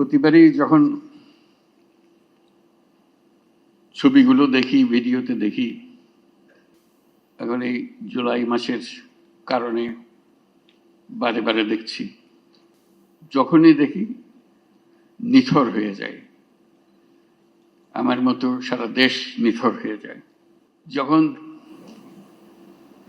প্রতিবারই যখন ছবিগুলো দেখি, ভিডিওতে দেখি, এখন এই জুলাই মাসের কারণে বারে বারে দেখছি, যখনই দেখি নিথর হয়ে যায়। আমার মতো সারা দেশ নিথর হয়ে যায়। যখন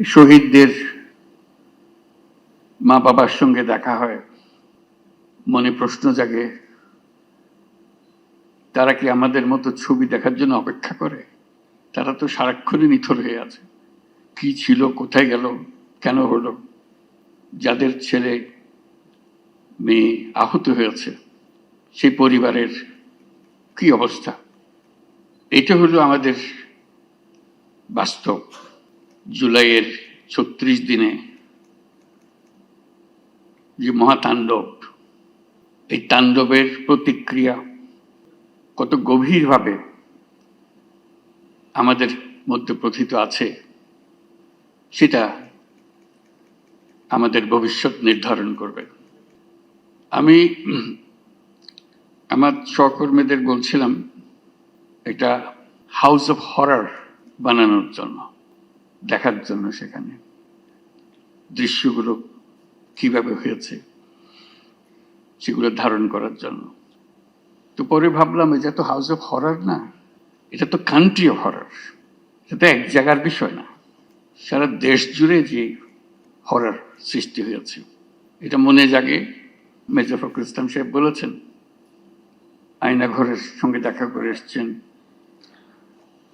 শহীদদের মা বাবার সঙ্গে দেখা হয়, মনে প্রশ্ন জাগে, তারা কি আমাদের মতো ছবি দেখার জন্য অপেক্ষা করে? তারা তো সারাক্ষণই নিথর হয়ে আছে। কি ছিল, কোথায় গেল, কেন হলো? যাদের ছেলে মেয়ে আহত হয়েছে, সেই পরিবারের কি অবস্থা? এটা হলো আমাদের বাস্তব। জুলাইয়ের ৩৬ দিনে যে মহাতাণ্ডব, এই তাণ্ডবের প্রতিক্রিয়া কত গভীরভাবে আমাদের মধ্যে প্রথিত আছে, সেটা আমাদের ভবিষ্যৎ নির্ধারণ করবে। আমি আমার সহকর্মীদের বলছিলাম একটা হাউস অফ হরর বানানোর জন্য, দেখার জন্য সেখানে দৃশ্যগুলো কিভাবে হয়েছে সেগুলো ধারণ করার জন্য। তো পরে ভাবলাম, এটা তো হাউস অফ হরর না, এটা তো কান্ট্রি অফ হরর। এটা তো এক জায়গার বিষয় না, সারা দেশ জুড়ে যে হরর সৃষ্টি হয়েছে, এটা মনে জাগে। মেজর ফখরুল ইসলাম সাহেব বলেছেন, আয়নাঘরের সঙ্গে দেখা করে এসছেন,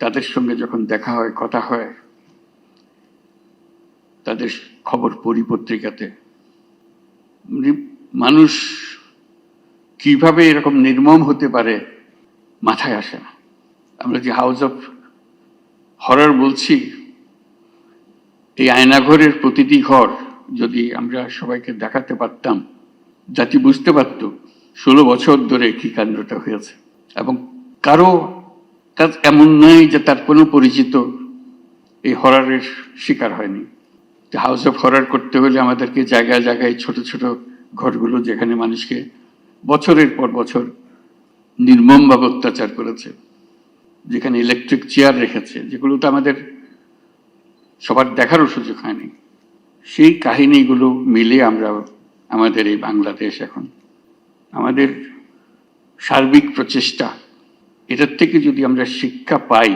তাদের সঙ্গে যখন দেখা হয়, কথা হয়, তাদের খবর পড়ি পত্রিকাতে, মানুষ কিভাবে এরকম নির্মম হতে পারে মাথায় আসে না। আমরা যে হাউস অফ হরর বলছি, এই আয়নাঘরের প্রতিটি ঘর যদি আমরা সবাইকে দেখাতে পারতাম, জাতি বুঝতে পারত 16 বছর ধরে কি কাণ্ডটা হয়েছে। এবং কারো কাজ এমন নয় যে তার কোনো পরিচিত এই হররের শিকার হয়নি। হাউস অফ হরর করতে হলে আমাদেরকে জায়গায় জায়গায় ছোট ছোট ঘরগুলো, যেখানে মানুষকে বছরের পর বছর নির্মমভাবে অত্যাচার করেছে, যেখানে ইলেকট্রিক চেয়ার রেখেছে, যেগুলো তো আমাদের সবার দেখারও সুযোগ হয়নি, সেই কাহিনীগুলো মিলে আমরা আমাদের এই বাংলাদেশ, এখন আমাদের সার্বিক প্রচেষ্টা, এটার থেকে যদি আমরা শিক্ষা পাই,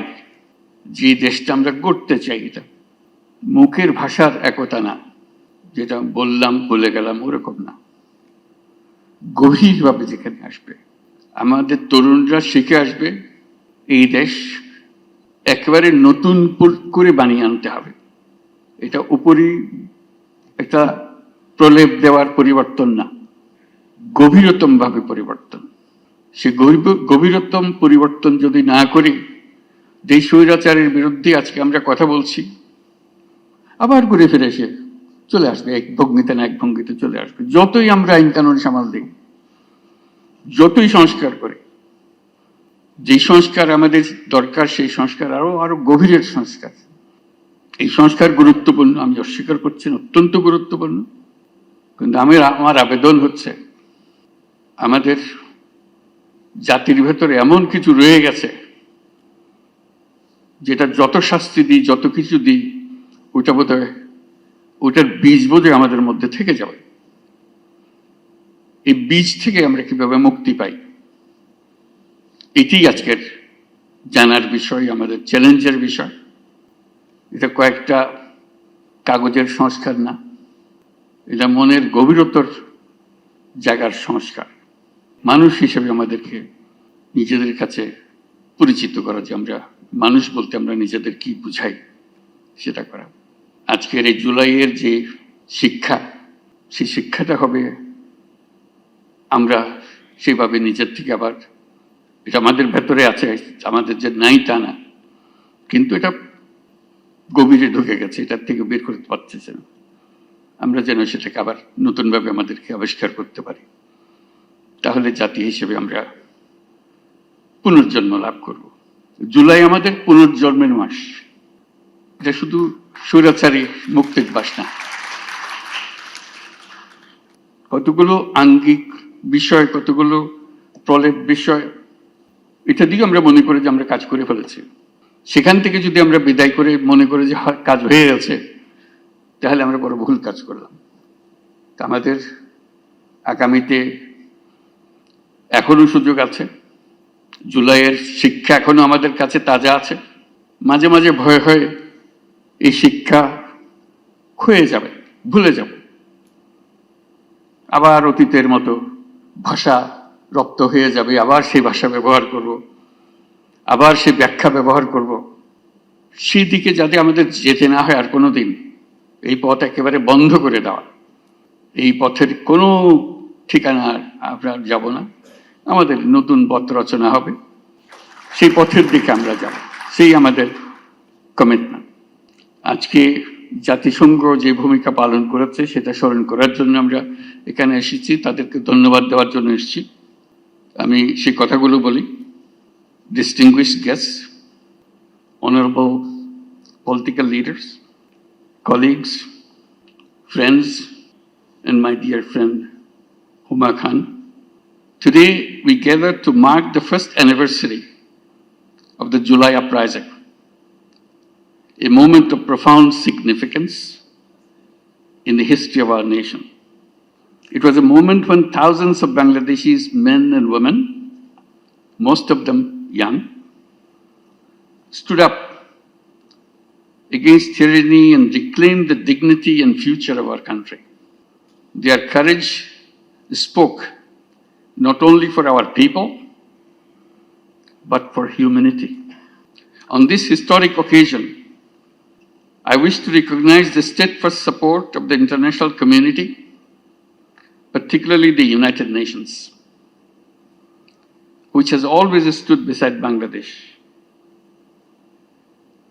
যে দেশটা আমরা গড়তে চাই, এটা মুখের ভাষার একতা না, যেটা বললাম বলে গেলাম ওরকম না, গভীরভাবে যেখানে আসবে, আমাদের তরুণরা শিখে আসবে, এই দেশ একেবারে নতুন করে বানিয়ে আনতে হবে। এটা উপরই একটা প্রলেপ দেওয়ার পরিবর্তন না, গভীরতম ভাবে পরিবর্তন। সে গভীরতম পরিবর্তন যদি না করি, যেই স্বৈরাচারের বিরুদ্ধে আজকে আমরা কথা বলছি, আবার ঘুরে ফিরে এসে চলে আসবে, এক ভঙ্গিতে না এক ভঙ্গিতে চলে আসবে। যতই আমরা আইন কানুন সামাল দিই, যতই সংস্কার করি, যে সংস্কার আমাদের দরকার, সেই সংস্কার আরো গভীরের সংস্কার। এই সংস্কার গুরুত্বপূর্ণ, আমি অস্বীকার করছি না, অত্যন্ত গুরুত্বপূর্ণ। কিন্তু আমার আবেদন হচ্ছে, আমাদের জাতির ভেতরে এমন কিছু রয়ে গেছে, যেটা যত শাস্তি দিই, যত কিছু দিই, ওইটা বোধহয়, ওইটার বীজ বোধহয় আমাদের মধ্যে থেকে যাবে। এই বীজ থেকে আমরা কিভাবে মুক্তি পাই, এটি আজকের জানার বিষয়, আমাদের চ্যালেঞ্জের বিষয়। এটা কয়েকটা কাগজের সংস্কার না, এটা মনের গভীরতর জায়গার সংস্কার। মানুষ হিসেবে আমাদেরকে নিজেদের কাছে পরিচিত করা, যে আমরা মানুষ বলতে আমরা নিজেদের কি বুঝাই, সেটা করা। আজকের এই জুলাইয়ের যে শিক্ষা, সেই শিক্ষাটা হবে আমরা সেভাবে নিজের থেকে, আবার এটা আমাদের ভেতরে আছে, আমাদের যে নাই তা না, কিন্তু এটা গভীরে ঢুকে গেছে, এটার থেকে বের করতে পারতেছে না। আমরা যেন সেটাকে আবার নতুনভাবে আমাদেরকে আবিষ্কার করতে পারি, তাহলে জাতি হিসেবে আমরা পুনর্জন্ম লাভ করব। জুলাই আমাদের পুনর্জন্মের মাস। এটা শুধু স্বৈরাচারী মুক্তির বাস না, কতগুলো আঙ্গিক বিষয়, কতগুলো প্রলেপ বিষয়, এটা দিয়ে আমরা মনে করি যে আমরা কাজ করে ফেলেছি। সেখান থেকে যদি আমরা বিদায় করে মনে করি যে কাজ হয়ে গেছে, তাহলে আমরা বড় ভুল কাজ করলাম। আমাদের আগামীতে এখনো সুযোগ আছে। জুলাইয়ের শিক্ষা এখনো আমাদের কাছে তাজা আছে। মাঝে মাঝে ভয় হয় এই শিক্ষা ক্ষয়ে যাবে, ভুলে যাব, আবার অতীতের মতো ভাষা রপ্ত হয়ে যাবে, আবার সেই ভাষা ব্যবহার করব, আবার সেই ব্যাখ্যা ব্যবহার করব। সেই দিকে যাতে আমাদের যেতে না হয় আর কোনো দিন, এই পথ একেবারে বন্ধ করে দেওয়া। এই পথের কোনো ঠিকানা আমরা যাব না, আমাদের নতুন পথ রচনা হবে, সেই পথের দিকে আমরা যাব, সেই আমাদের কমিটমেন্ট। আজকে জাতিসংঘ যে ভূমিকা পালন করেছে সেটা স্মরণ করার জন্য আমরা এখানে এসেছি, তাদেরকে ধন্যবাদ দেওয়ার জন্য এসেছি। আমি সেই কথাগুলো বলি। Distinguished guest, honorable political leaders, colleagues, friends, and my dear friend Huma Khan. Today we gather to mark the first anniversary of the July uprising, a moment of profound significance in the history of our nation. It was a moment when thousands of Bangladeshis, men and women, most of them young, stood up against tyranny and reclaimed the dignity and future of our country. Their courage spoke not only for our people, but for humanity. On this historic occasion, I wish to recognize the steadfast support of the international community, particularly the United Nations, which has always stood beside Bangladesh,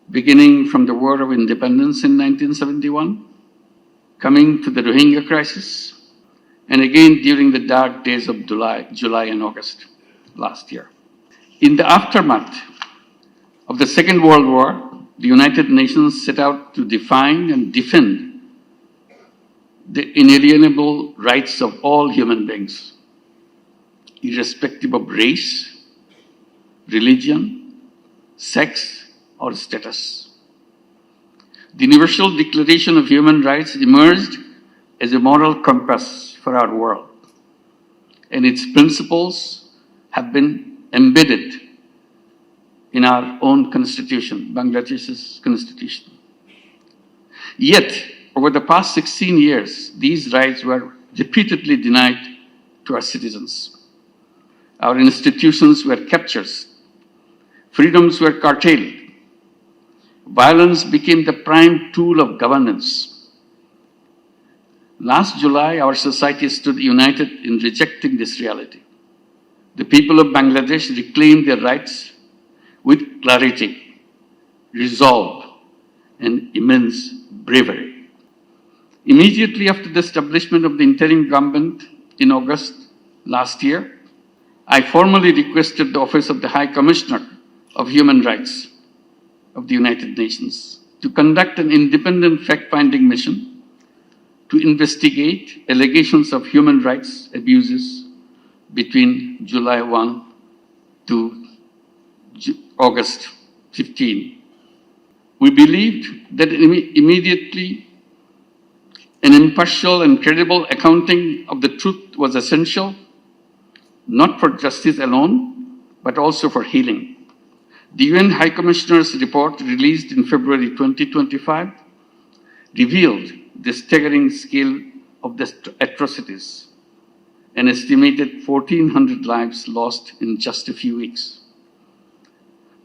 beginning from the War of Independence in 1971, coming to the Rohingya crisis, and again during the dark days of July and August last year. In the aftermath of the Second World War, the United Nations set out to define and defend the inalienable rights of all human beings, irrespective of race, religion, sex, or status. The Universal Declaration of Human Rights emerged as a moral compass for our world, and its principles have been embedded in our own constitution, Bangladesh's constitution. Yet, over the past 16 years, these rights were repeatedly denied to our citizens. Our institutions were captured, freedoms were curtailed, violence became the prime tool of governance. Last July, our society stood united in rejecting this reality. The people of Bangladesh reclaimed their rights with clarity, resolve, and immense bravery. Immediately after the establishment of the interim government in August last year, I formally requested the Office of the High Commissioner of Human Rights of the United Nations to conduct an independent fact-finding mission to investigate allegations of human rights abuses between July 1 to August 15. We believed that immediately an impartial and credible accounting of the truth was essential, not for justice alone, but also for healing. The UN High Commissioner's report, released in February 2025, revealed the staggering scale of the atrocities, an estimated 1,400 lives lost in just a few weeks.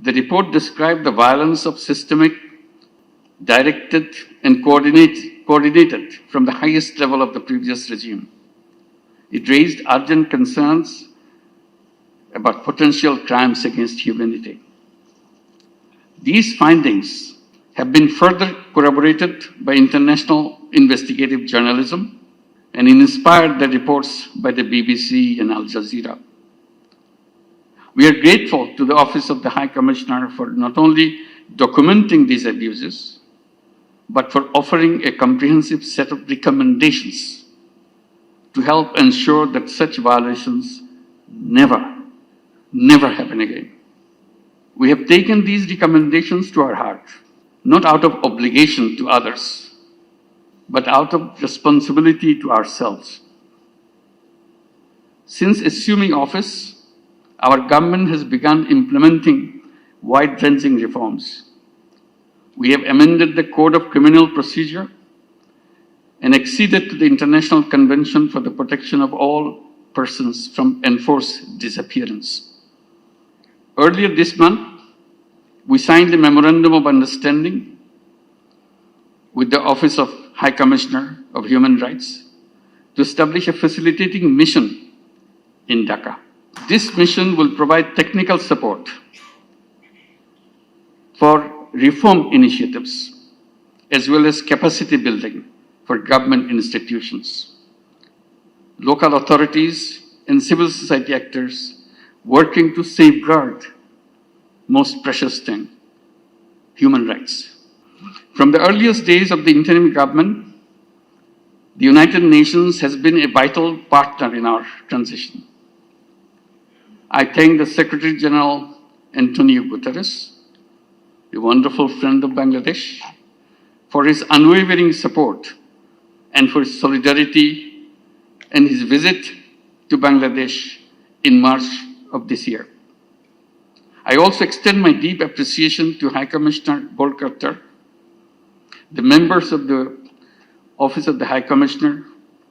The report described the violence of systemic, directed, and coordinated from the highest level of the previous regime. It raised urgent concerns about potential crimes against humanity. These findings have been further corroborated by international investigative journalism and inspired the reports by the BBC and Al Jazeera. We are grateful to the Office of the High Commissioner for not only documenting these abuses, but for offering a comprehensive set of recommendations to help ensure that such violations never never happen again. We have taken these recommendations to our heart, not out of obligation to others, but out of responsibility to ourselves. Since assuming office, our government has begun implementing wide-ranging reforms. We have amended the Code of Criminal Procedure and acceded to the International Convention for the Protection of All Persons from Enforced Disappearance. Earlier this month, we signed a Memorandum of Understanding with the Office of High Commissioner of Human Rights to establish a facilitating mission in Dhaka. This mission will provide technical support for reform initiatives as well as capacity building for government institutions, local authorities, and civil society actors working to safeguard most precious thing, human rights. From the earliest days of the interim government, the United Nations has been a vital partner in our transition. I thank the Secretary General Antonio Guterres, a wonderful friend of Bangladesh, for his unwavering support and for his solidarity and his visit to Bangladesh in March of this year. I also extend my deep appreciation to High Commissioner Bolkartar, the members of the Office of the High Commissioner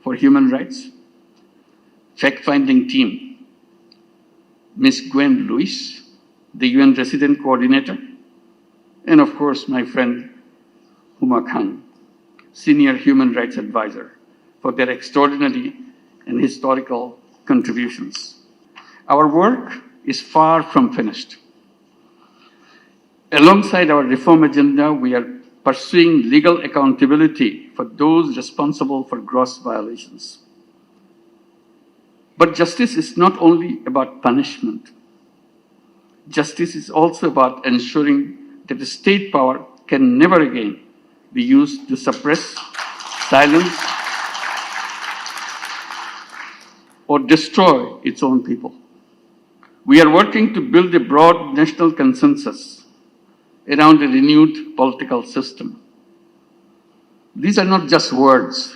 for Human Rights, fact-finding team, Ms. Gwen Lewis, the UN Resident Coordinator, and of course my friend Huma Khan, Senior Human Rights Advisor, for their extraordinary and historical contributions. Our work is far from finished. Alongside our reform agenda, we are pursuing legal accountability for those responsible for gross violations. But justice is not only about punishment. Justice is also about ensuring that the state power can never again be used to suppress, silence, or destroy its own people. We are working to build a broad national consensus around a renewed political system. These are not just words.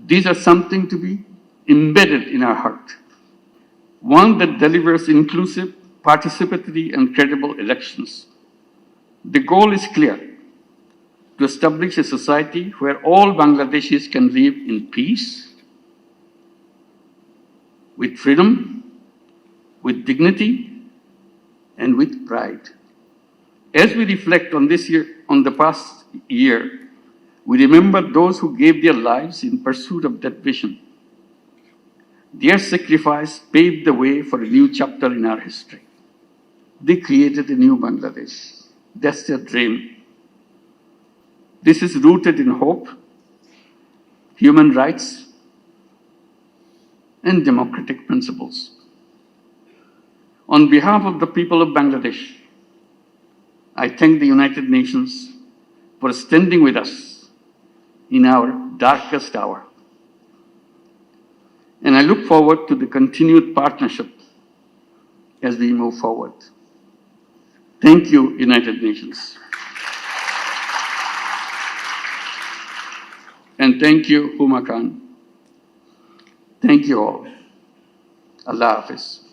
These are something to be embedded in our heart. One that delivers inclusive, participatory, and credible elections. The goal is clear: to establish a society where all Bangladeshis can live in peace, with freedom, with dignity, and with pride. As we reflect on this year, on the past year, we remember those who gave their lives in pursuit of that vision. Their sacrifice paved the way for a new chapter in our history. They created a new Bangladesh. That's their dream. This is rooted in hope, human rights, and democratic principles. On behalf of the people of Bangladesh, I thank the United Nations for standing with us in our darkest hour. And I look forward to the continued partnership as we move forward. Thank you, United Nations. And thank you, Huma Khan. Thank you all. Allah Hafiz.